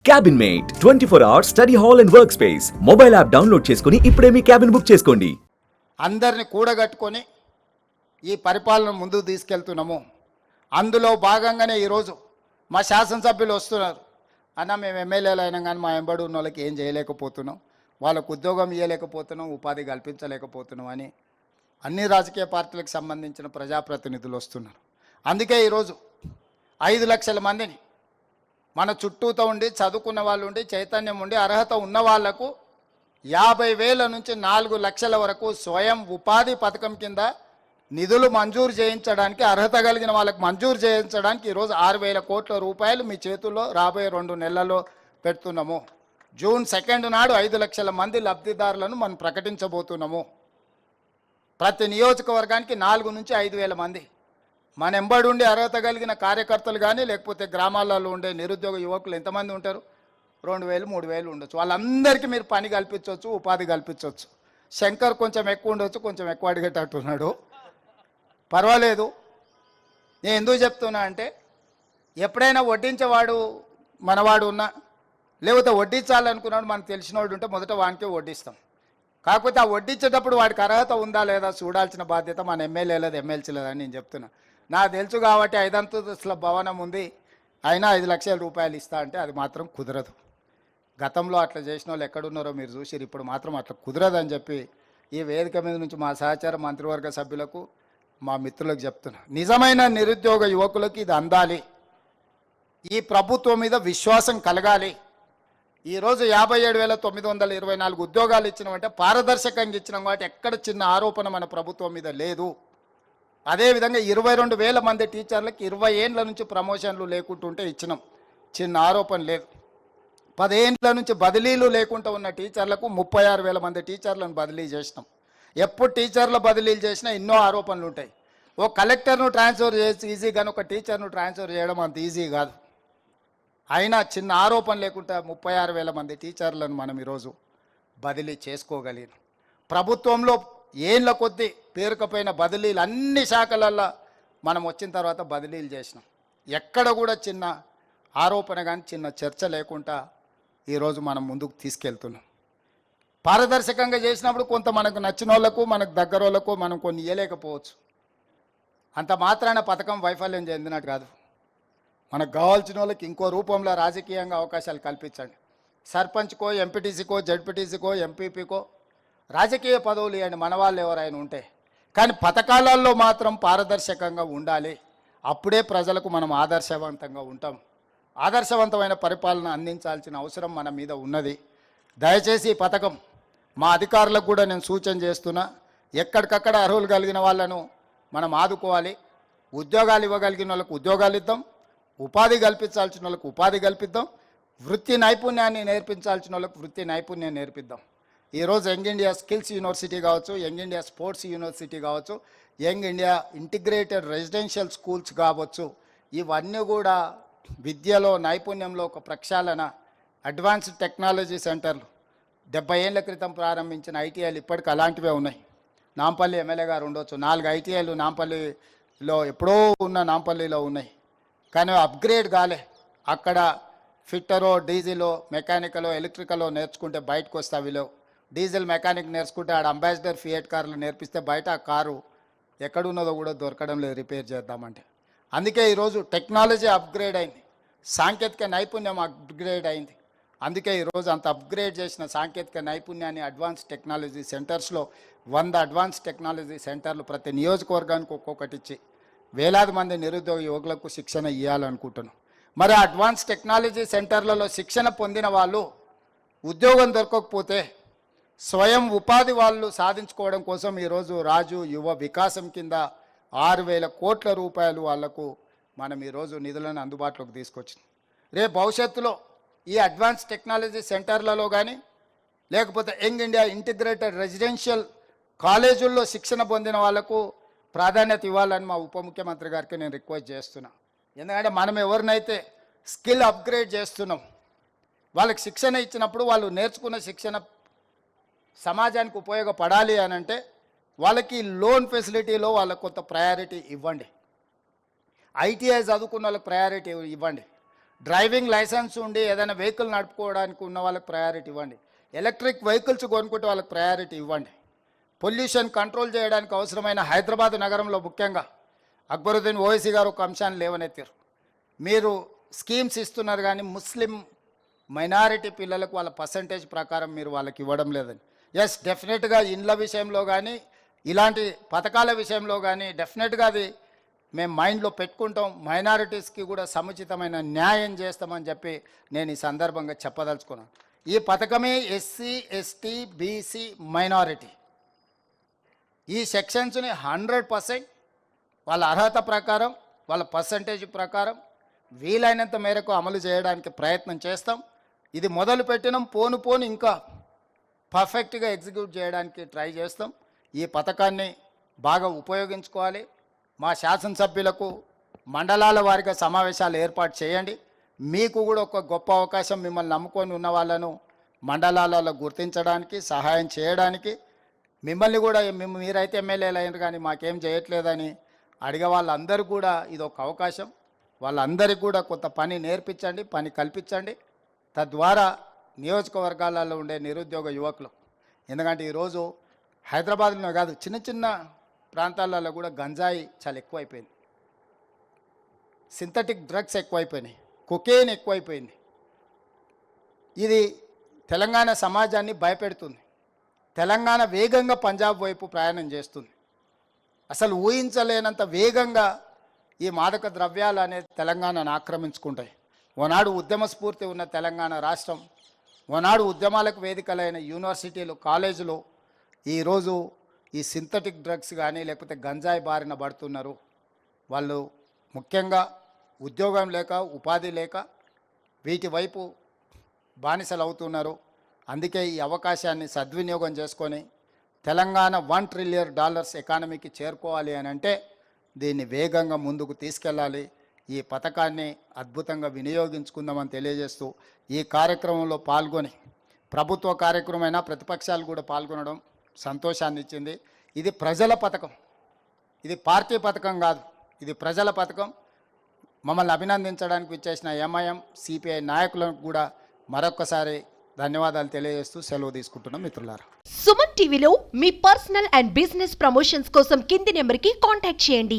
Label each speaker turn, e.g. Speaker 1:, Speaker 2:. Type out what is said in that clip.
Speaker 1: Cabin mate 24 hours study hall and work space mobile app download చేసుకుని ఇప్పుడే మీ cabin book చేసుకోండి.
Speaker 2: అందరిని కూడగట్టుకొని ఈ పరిపాలన ముందుకు తీసుకెళ్తున్నాము. అందులో భాగంగానే ఈరోజు మా శాసనసభ్యులు వస్తున్నారు. అన్న మేము ఎమ్మెల్యేలు అయినా కానీ మా ఎంబడి ఉన్న వాళ్ళకి ఏం చేయలేకపోతున్నాం, వాళ్ళకు ఉద్యోగం ఇవ్వలేకపోతున్నాం, ఉపాధి కల్పించలేకపోతున్నాం అని అన్ని రాజకీయ పార్టీలకు సంబంధించిన ప్రజాప్రతినిధులు వస్తున్నారు. అందుకే ఈరోజు 5 లక్షల మందిని మన చుట్టూతో ఉండి చదువుకున్న వాళ్ళు ఉండి చైతన్యం ఉండి అర్హత ఉన్న వాళ్లకు 50,000 నుంచి 4 లక్షల వరకు స్వయం ఉపాధి పథకం కింద నిధులు మంజూరు చేయించడానికి, అర్హత కలిగిన వాళ్ళకు మంజూరు చేయించడానికి ఈరోజు 6,000 కోట్ల రూపాయలు మీ చేతుల్లో రాబోయే 2 నెలల్లో పెడుతున్నాము. జూన్ 2 నాడు 5 లక్షల మంది లబ్ధిదారులను మనం ప్రకటించబోతున్నాము. ప్రతి నియోజకవర్గానికి 4 నుంచి 5,000 మంది మన ఎంబడి ఉండి అర్హత కలిగిన కార్యకర్తలు కానీ లేకపోతే గ్రామాలలో ఉండే నిరుద్యోగ యువకులు ఎంతమంది ఉంటారు? 2,000 3,000 ఉండొచ్చు. వాళ్ళందరికీ మీరు పని కల్పించవచ్చు, ఉపాధి కల్పించవచ్చు. శంకర్ కొంచెం ఎక్కువ ఉండొచ్చు, కొంచెం ఎక్కువ అడిగేటట్టున్నాడు, పర్వాలేదు. నేను ఎందుకు చెప్తున్నా అంటే ఎప్పుడైనా వడ్డించేవాడు మనవాడు ఉన్నా లేకపోతే వడ్డించాలనుకున్నాడు మనకు తెలిసినవాడు ఉంటే మొదట వానికే వడ్డిస్తాం. కాకపోతే ఆ వడ్డించేటప్పుడు వాడికి అర్హత ఉందా లేదా చూడాల్సిన బాధ్యత మన ఎమ్మెల్యేలది ఎమ్మెల్సీలదని నేను చెప్తున్నా. నాకు తెలుసు కాబట్టి 5 అంతస్తుల భవనం ఉంది అయినా 5 లక్షల రూపాయలు ఇస్తా అంటే అది మాత్రం కుదరదు. గతంలో అట్లా చేసిన వాళ్ళు ఎక్కడున్నారో మీరు చూసిరు. ఇప్పుడు మాత్రం అట్లా కుదరదని చెప్పి ఈ వేదిక మీద నుంచి మా సహచార మంత్రివర్గ సభ్యులకు మా మిత్రులకు చెప్తున్నా. నిజమైన నిరుద్యోగ యువకులకి ఇది అందాలి, ఈ ప్రభుత్వం మీద విశ్వాసం కలగాలి. ఈరోజు 57,924 ఉద్యోగాలు ఇచ్చినామంటే పారదర్శకంగా ఇచ్చినాం కాబట్టి ఎక్కడ చిన్న ఆరోపణ మన ప్రభుత్వం మీద లేదు. అదేవిధంగా 22,000 మంది టీచర్లకు 20 ఏండ్ల నుంచి ప్రమోషన్లు లేకుంటుంటే ఇచ్చినాం, చిన్న ఆరోపణ లేదు. 10 ఏండ్ల నుంచి బదిలీలు లేకుండా ఉన్న టీచర్లకు 36,000 మంది టీచర్లను బదిలీ చేసినాం. ఎప్పుడు టీచర్ల బదిలీలు చేసినా ఎన్నో ఆరోపణలు ఉంటాయి. ఓ కలెక్టర్ను ట్రాన్స్ఫర్ చేసి ఈజీ కానీ ఒక టీచర్ను ట్రాన్స్ఫర్ చేయడం అంత ఈజీ కాదు. అయినా చిన్న ఆరోపణ లేకుండా 36,000 మంది టీచర్లను మనం ఈరోజు బదిలీ చేసుకోగలిగినాం. ప్రభుత్వంలో ఏళ్ళ కొద్దీ పేరుకపోయిన బదిలీలు అన్ని శాఖలల్లో మనం వచ్చిన తర్వాత బదిలీలు చేసినాం. ఎక్కడ కూడా చిన్న ఆరోపణ కానీ చిన్న చర్చ లేకుండా ఈరోజు మనం ముందుకు తీసుకెళ్తున్నాం. పారదర్శకంగా చేసినప్పుడు కొంత మనకు నచ్చిన వాళ్ళకు మనకు దగ్గర వాళ్ళకు మనం కొన్ని ఇవ్వలేకపోవచ్చు. అంత మాత్రాన పథకం వైఫల్యం చెందినట్టు కాదు. మనకు కావాల్సిన వాళ్ళకి ఇంకో రూపంలో రాజకీయంగా అవకాశాలు కల్పించండి. సర్పంచ్కో ఎంపీటీసీకో జడ్పీటీసీకో ఎంపీపీకో రాజకీయ పదవులు ఇవ్వండి మన వాళ్ళు ఎవరైనా ఉంటే, కానీ పథకాలలో మాత్రం పారదర్శకంగా ఉండాలి. అప్పుడే ప్రజలకు మనం ఆదర్శవంతంగా ఉంటాం. ఆదర్శవంతమైన పరిపాలన అందించాల్సిన అవసరం మన మీద ఉన్నది. దయచేసి ఈ పథకం మా అధికారులకు కూడా నేను సూచన చేస్తున్నా, ఎక్కడికక్కడ అర్హులు కలిగిన వాళ్ళను మనం ఆదుకోవాలి. ఉద్యోగాలు ఇవ్వగలిగిన వాళ్ళకు ఉద్యోగాలు ఇద్దాం, ఉపాధి కల్పించాల్సిన వాళ్ళకు ఉపాధి కల్పిద్దాం, వృత్తి నైపుణ్యాన్ని నేర్పించాల్సిన వాళ్ళకు వృత్తి నైపుణ్యాన్ని నేర్పిద్దాం. ఈరోజు యంగ్ ఇండియా స్కిల్స్ యూనివర్సిటీ కావచ్చు, యంగ్ ఇండియా స్పోర్ట్స్ యూనివర్సిటీ కావచ్చు, young India integrated residential schools కావచ్చు, ఇవన్నీ కూడా విద్యలో నైపుణ్యంలో ఒక ప్రక్షాళన. అడ్వాన్స్డ్ టెక్నాలజీ సెంటర్లు 70 ఏళ్ల క్రితం ప్రారంభించిన ఐటీఐలు ఇప్పటికి అలాంటివే ఉన్నాయి. నాంపల్లి ఎమ్మెల్యే గారు ఉండొచ్చు, 4 ఐటీఐలు నాంపల్లిలో ఎప్పుడో ఉన్న నాంపల్లిలో ఉన్నాయి, కానీ అప్గ్రేడ్ కాలే. అక్కడ ఫిట్టరో డీజిలో మెకానికలో ఎలక్ట్రికలో నేర్చుకుంటే బయటకు వస్తే అవిలో డీజిల్ మెకానిక్ నేర్చుకుంటే ఆడ అంబాసిడర్ ఫియట్ కార్లు నేర్పిస్తే బయట ఆ కారు ఎక్కడున్నదో కూడా దొరకడం లేదు రిపేర్ చేద్దామంటే. అందుకే ఈరోజు టెక్నాలజీ అప్గ్రేడ్ అయింది, సాంకేతిక నైపుణ్యం అప్గ్రేడ్ అయింది. అందుకే ఈరోజు అంత అప్గ్రేడ్ చేసిన సాంకేతిక నైపుణ్యాన్ని అడ్వాన్స్ టెక్నాలజీ సెంటర్స్లో 100 అడ్వాన్స్ టెక్నాలజీ సెంటర్లు ప్రతి నియోజకవర్గానికి ఒక్కొక్కటి ఇచ్చి వేలాది మంది నిరుద్యోగ యువకులకు శిక్షణ ఇవ్వాలనుకుంటున్నాం. మరి అడ్వాన్స్ టెక్నాలజీ సెంటర్లలో శిక్షణ పొందిన వాళ్ళు ఉద్యోగం దొరకకపోతే స్వయం ఉపాధి వాళ్ళు సాధించుకోవడం కోసం ఈరోజు రాజు యువ వికాసం కింద 6,000 కోట్ల రూపాయలు వాళ్లకు మనం ఈరోజు నిధులను అందుబాటులోకి తీసుకొచ్చింది. రేపు భవిష్యత్తులో ఈ అడ్వాన్స్ టెక్నాలజీ సెంటర్లలో కానీ లేకపోతే యంగ్ ఇండియా ఇంటిగ్రేటెడ్ రెసిడెన్షియల్ కాలేజీల్లో శిక్షణ పొందిన వాళ్లకు ప్రాధాన్యత ఇవ్వాలని మా ఉప ముఖ్యమంత్రి గారికి నేను రిక్వెస్ట్ చేస్తున్నా. ఎందుకంటే మనం ఎవరినైతే స్కిల్ అప్గ్రేడ్ చేస్తున్నాం వాళ్ళకి శిక్షణ ఇచ్చినప్పుడు వాళ్ళు నేర్చుకున్న శిక్షణ సమాజానికి ఉపయోగపడాలి అని అంటే వాళ్ళకి లోన్ ఫెసిలిటీలో వాళ్ళకు కొంత ప్రయారిటీ ఇవ్వండి. ఐటీఐ చదువుకున్న వాళ్ళకి ప్రయారిటీ ఇవ్వండి. డ్రైవింగ్ లైసెన్స్ ఉండి ఏదైనా వెహికల్ నడుపుకోవడానికి ఉన్న వాళ్ళకి ప్రయారిటీ ఇవ్వండి. ఎలక్ట్రిక్ వెహికల్స్ కొనుక్కుంటే వాళ్ళకి ప్రయారిటీ ఇవ్వండి. పొల్యూషన్ కంట్రోల్ చేయడానికి అవసరమైన హైదరాబాద్ నగరంలో ముఖ్యంగా అక్బరుద్దీన్ ఓవైసీ గారు ఒక అంశాన్ని లేవనెత్తారు. మీరు స్కీమ్స్ ఇస్తున్నారు కానీ ముస్లిం మైనారిటీ పిల్లలకు వాళ్ళ పర్సంటేజ్ ప్రకారం మీరు వాళ్ళకి ఇవ్వడం లేదని. ఎస్, డెఫినెట్గా ఇండ్ల విషయంలో కానీ ఇలాంటి పథకాల విషయంలో కానీ డెఫినెట్గా అది మేము మైండ్లో పెట్టుకుంటాం. మైనారిటీస్కి కూడా సముచితమైన న్యాయం చేస్తామని చెప్పి నేను ఈ సందర్భంగా చెప్పదలుచుకున్నాను. ఈ పథకమే ఎస్సీ, ఎస్టీ, బీసీ, మైనారిటీ ఈ సెక్షన్స్ని 100% వాళ్ళ అర్హత ప్రకారం వాళ్ళ పర్సంటేజ్ ప్రకారం వీలైనంత మేరకు అమలు చేయడానికి ప్రయత్నం చేస్తాం. ఇది మొదలు పెట్టినాం, పోను పోను ఇంకా పర్ఫెక్ట్గా ఎగ్జిక్యూట్ చేయడానికి ట్రై చేస్తాం. ఈ పథకాన్ని బాగా ఉపయోగించుకోవాలి. మా శాసనసభ్యులకు మండలాల వారీగా సమావేశాలు ఏర్పాటు చేయండి. మీకు కూడా ఒక గొప్ప అవకాశం, మిమ్మల్ని నమ్ముకొని ఉన్న వాళ్ళను మండలాలలో గుర్తించడానికి సహాయం చేయడానికి. మిమ్మల్ని కూడా మీరైతే ఎమ్మెల్యేలు అయినారు కానీ మాకేం చేయట్లేదని అడిగే వాళ్ళందరూ కూడా ఇది ఒక అవకాశం. వాళ్ళందరికీ కూడా కొంత పని నేర్పించండి, పని కల్పించండి. తద్వారా నియోజకవర్గాలలో ఉండే నిరుద్యోగ యువకులు, ఎందుకంటే ఈరోజు హైదరాబాద్లో కాదు చిన్న చిన్న ప్రాంతాలలో కూడా గంజాయి చాలా ఎక్కువైపోయింది, సింథటిక్ డ్రగ్స్ ఎక్కువైపోయినాయి, కొకేన్ ఎక్కువైపోయింది. ఇది తెలంగాణ సమాజాన్ని భయపెడుతుంది. తెలంగాణ వేగంగా పంజాబ్ వైపు ప్రయాణం చేస్తుంది. అసలు ఊహించలేనంత వేగంగా ఈ మాదక ద్రవ్యాలు అనేది తెలంగాణను ఆక్రమించుకుంటాయి. ఓనాడు ఉద్యమ స్ఫూర్తి ఉన్న తెలంగాణ రాష్ట్రం, ఓనాడు ఉద్యమాలకు వేదికలైన యూనివర్సిటీలు, కాలేజీలు ఈరోజు ఈ సింథటిక్ డ్రగ్స్ కానీ లేకపోతే గంజాయి బారిన పడుతున్నారు. వాళ్ళు ముఖ్యంగా ఉద్యోగం లేక, ఉపాధి లేక వీటి వైపు బానిసలు అవుతున్నారు. అందుకే ఈ అవకాశాన్ని సద్వినియోగం చేసుకొని తెలంగాణ $1 ట్రిలియన్ ఎకానమీకి చేరుకోవాలి అని అంటే దీన్ని వేగంగా ముందుకు తీసుకెళ్ళాలి. ఈ పథకాన్ని అద్భుతంగా వినియోగించుకుందామని తెలియజేస్తూ ఈ కార్యక్రమంలో పాల్గొని, ప్రభుత్వ కార్యక్రమమైనా ప్రతిపక్షాలు కూడా పాల్గొనడం సంతోషాన్ని ఇచ్చింది. ఇది ప్రజల పథకం, ఇది పార్టీ పథకం కాదు, ఇది ప్రజల పథకం. మమ్మల్ని అభినందించడానికి విచ్చేసిన ఎంఐఎం, సిపిఐ నాయకులకు కూడా మరొక్కసారి ధన్యవాదాలు తెలియజేస్తూ సెలవు తీసుకుంటున్నాం మిత్రులారా.
Speaker 3: సుమన్ టీవీలో మీ పర్సనల్ అండ్ బిజినెస్ ప్రమోషన్స్ కోసం కింది నెంబర్కి కాంటాక్ట్ చేయండి.